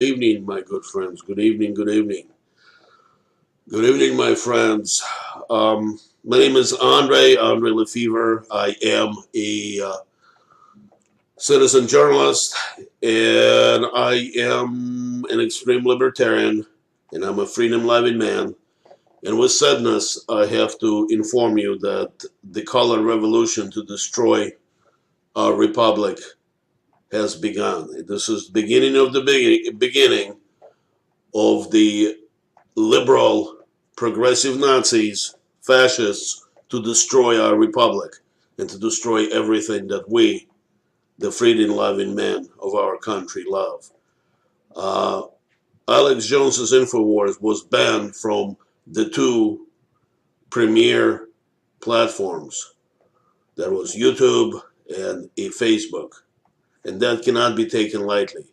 Good evening, my good friends. Good evening, good evening. Good evening, my friends. My name is Andre Lefevre. I am a citizen journalist, and I am an extreme libertarian, and I'm a freedom loving man. And with sadness, I have to inform you that the color revolution to destroy our republic has begun. This is the beginning of the beginning of the liberal, progressive Nazis, fascists, to destroy our republic and to destroy everything that we, the freedom-loving men of our country, love. Uh, Alex Jones's Infowars was banned from the two premier platforms. That was YouTube and a Facebook, and that cannot be taken lightly.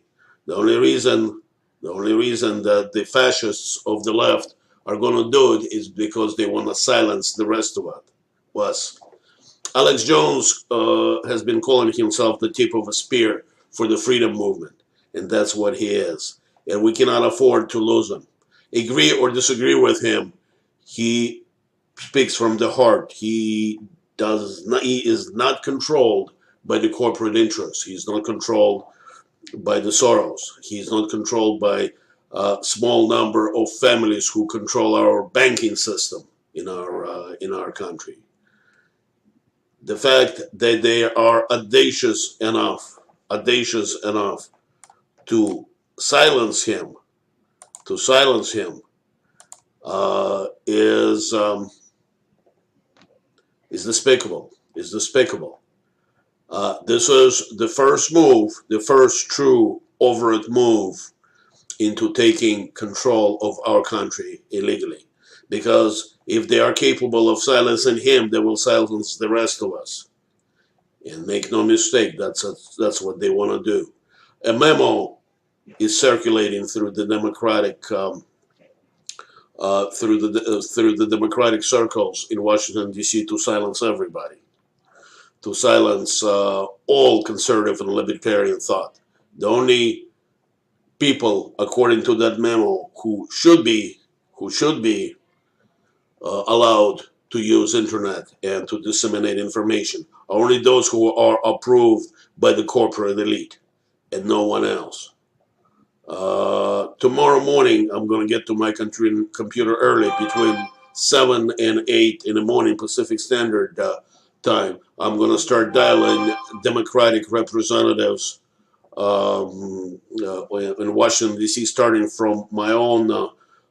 The only reason, the only reason that the fascists of the left are going to do it is because they want to silence the rest of us. Alex Jones has been calling himself the tip of a spear for the freedom movement, and that's what he is. And we cannot afford to lose him. Agree or disagree with him, he speaks from the heart. He is not controlled by the corporate interests. He's not controlled by the Soros. He's not controlled by a small number of families who control our banking system in our country. The fact that they are audacious enough to silence him, to silence him, is despicable. Is despicable. This is the first move, the first true overt move into taking control of our country illegally. Because if they are capable of silencing him, they will silence the rest of us. And make no mistake, that's what they want to do. A memo is circulating through the Democratic circles in Washington D.C. to silence everybody, to silence all conservative and libertarian thought. The only people, according to that memo, who should be allowed to use internet and to disseminate information are only those who are approved by the corporate elite and no one else. Tomorrow morning, I'm going to get to my computer early, between 7 and 8 in the morning Pacific Standard Time. I'm going to start dialing Democratic representatives in Washington, D.C., starting from my own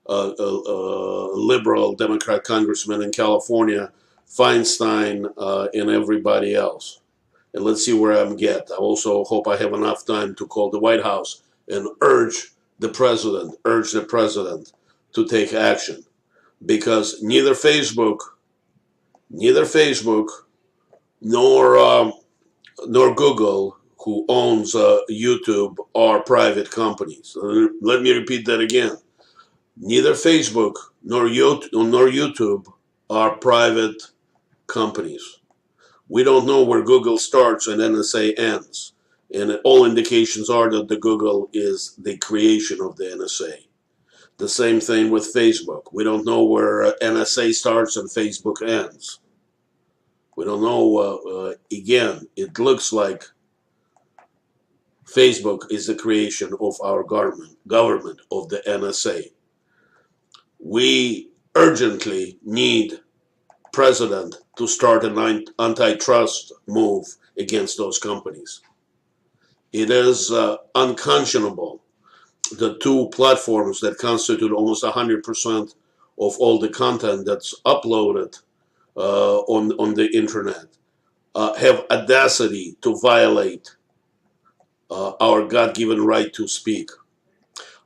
liberal Democrat congressman in California, Feinstein, and everybody else. And let's see where I'm get. I also hope I have enough time to call the White House and urge the president to take action. Because neither Facebook nor Google, who owns YouTube, are private companies. Let me repeat that again. Neither Facebook nor YouTube are private companies. We don't know where Google starts and NSA ends. And all indications are that the Google is the creation of the NSA. The same thing with Facebook. We don't know where NSA starts and Facebook ends. We don't know. Again, it looks like Facebook is the creation of our government of the NSA. We urgently need president to start an antitrust move against those companies. It is unconscionable the two platforms that constitute almost 100% of all the content that's uploaded on the internet have audacity to violate our God-given right to speak,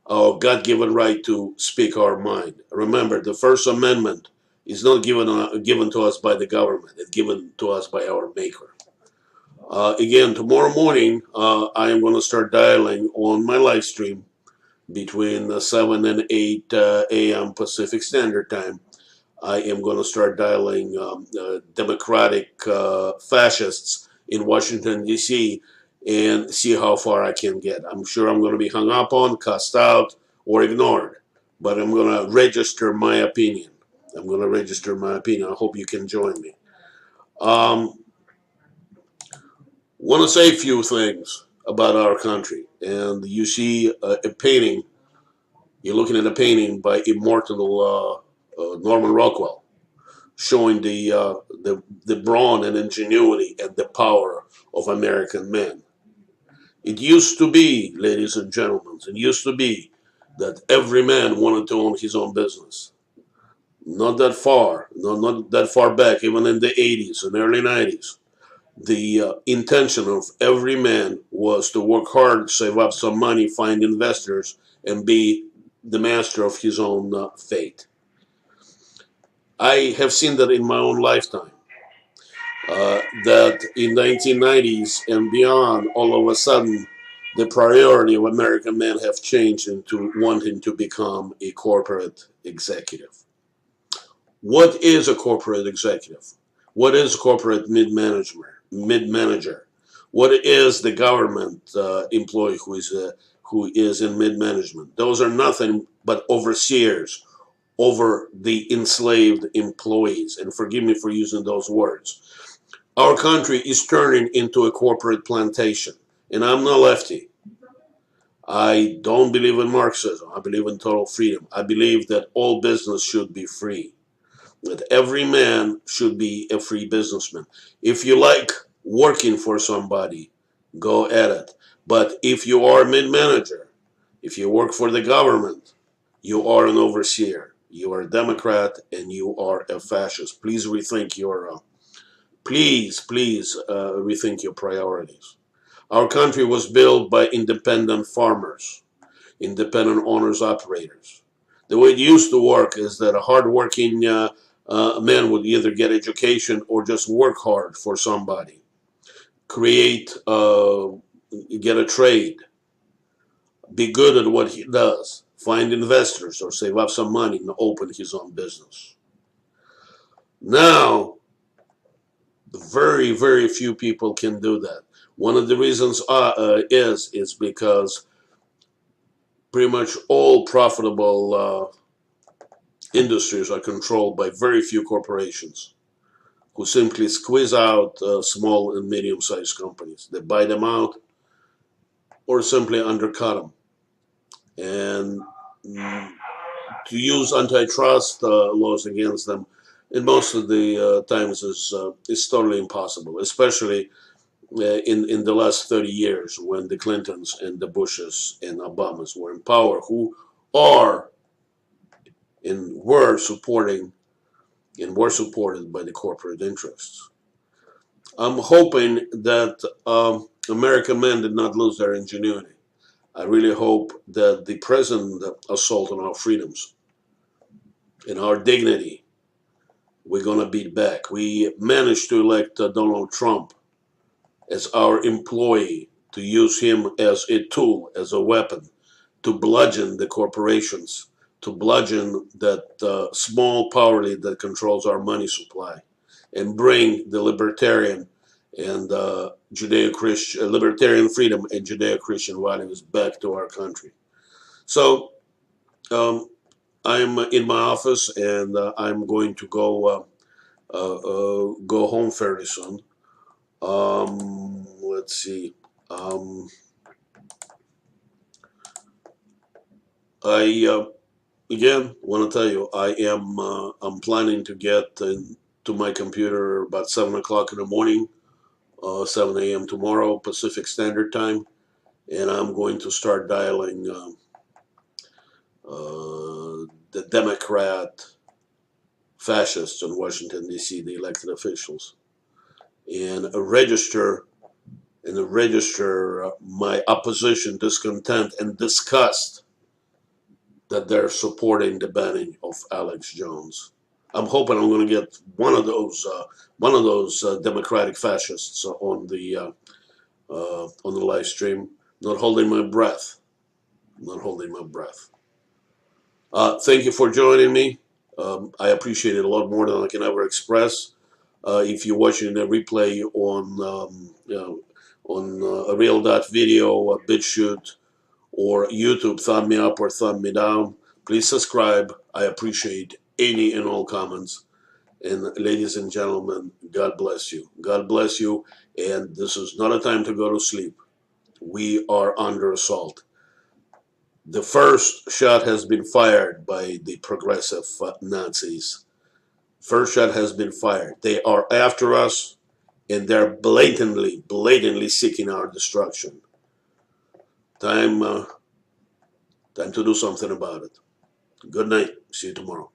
our God-given right to speak our mind. Remember, the First Amendment is not given to us by the government; it's given to us by our Maker. Again, tomorrow morning, I am going to start dialing on my live stream between 7 and 8 a.m. Pacific Standard Time. I am going to start dialing Democratic fascists in Washington, D.C., and see how far I can get. I'm sure I'm going to be hung up on, cussed out, or ignored, but I'm going to register my opinion. I'm going to register my opinion. I hope you can join me. Want to say a few things about our country. And you see a painting, you're looking at a painting by immortal Norman Rockwell, showing the brawn and ingenuity and the power of American men. It used to be, ladies and gentlemen, it used to be that every man wanted to own his own business. Not that far, not that far back, even in the 80s and early 90s. The intention of every man was to work hard, save up some money, find investors, and be the master of his own fate. I have seen that in my own lifetime. That in 1990s and beyond, all of a sudden, the priority of American men have changed into wanting to become a corporate executive. What is a corporate executive? What is corporate mid-manager? Mid-manager. What is the government employee who is in mid-management? Those are nothing but overseers over the enslaved employees. And forgive me for using those words. Our country is turning into a corporate plantation. And I'm not lefty. I don't believe in Marxism. I believe in total freedom. I believe that all business should be free, that every man should be a free businessman. If you like working for somebody, go at it. But if you are a mid-manager, if you work for the government, you are an overseer. You are a Democrat and you are a fascist. Please rethink your rethink your priorities. Our country was built by independent farmers, independent owners operators. The way it used to work is that a hardworking man would either get education or just work hard for somebody, create, get a trade, be good at what he does, find investors or save up some money and open his own business. Now, very, very few people can do that. One of the reasons is because pretty much all profitable industries are controlled by very few corporations who simply squeeze out small and medium-sized companies. They buy them out or simply undercut them. And to use antitrust laws against them in most of the times is totally impossible, especially in the last 30 years when the Clintons and the Bushes and Obamas were in power, who are and were supporting and were supported by the corporate interests. I'm hoping that American men did not lose their ingenuity. I really hope that the present assault on our freedoms and our dignity, we're going to beat back. We managed to elect Donald Trump as our employee, to use him as a tool, as a weapon, to bludgeon the corporations, to bludgeon that small power that controls our money supply, and bring the libertarian and Judeo-Christian, libertarian freedom and Judeo-Christian values back to our country. So I'm in my office and I'm going to go home fairly soon. Let's see. I again want to tell you I'm planning to get to my computer about 7 o'clock in the morning, 7 a.m. tomorrow Pacific Standard Time, and I'm going to start dialing the Democrat fascists in Washington D.C., the elected officials, and register my opposition, discontent, and disgust that they're supporting the banning of Alex Jones. I'm hoping I'm going to get one of those Democratic fascists on the live stream. Not holding my breath. Not holding my breath. Thank you for joining me. I appreciate it a lot more than I can ever express. If you're watching the replay on a real dot video, a BitChute, or YouTube, thumb me up or thumb me down. Please subscribe. I appreciate any and all comments. And ladies and gentlemen, God bless you. God bless you. And this is not a time to go to sleep. We are under assault. The first shot has been fired by the progressive Nazis. First shot has been fired. They are after us, and they're blatantly seeking our destruction. Time to do something about it. Good night. See you tomorrow.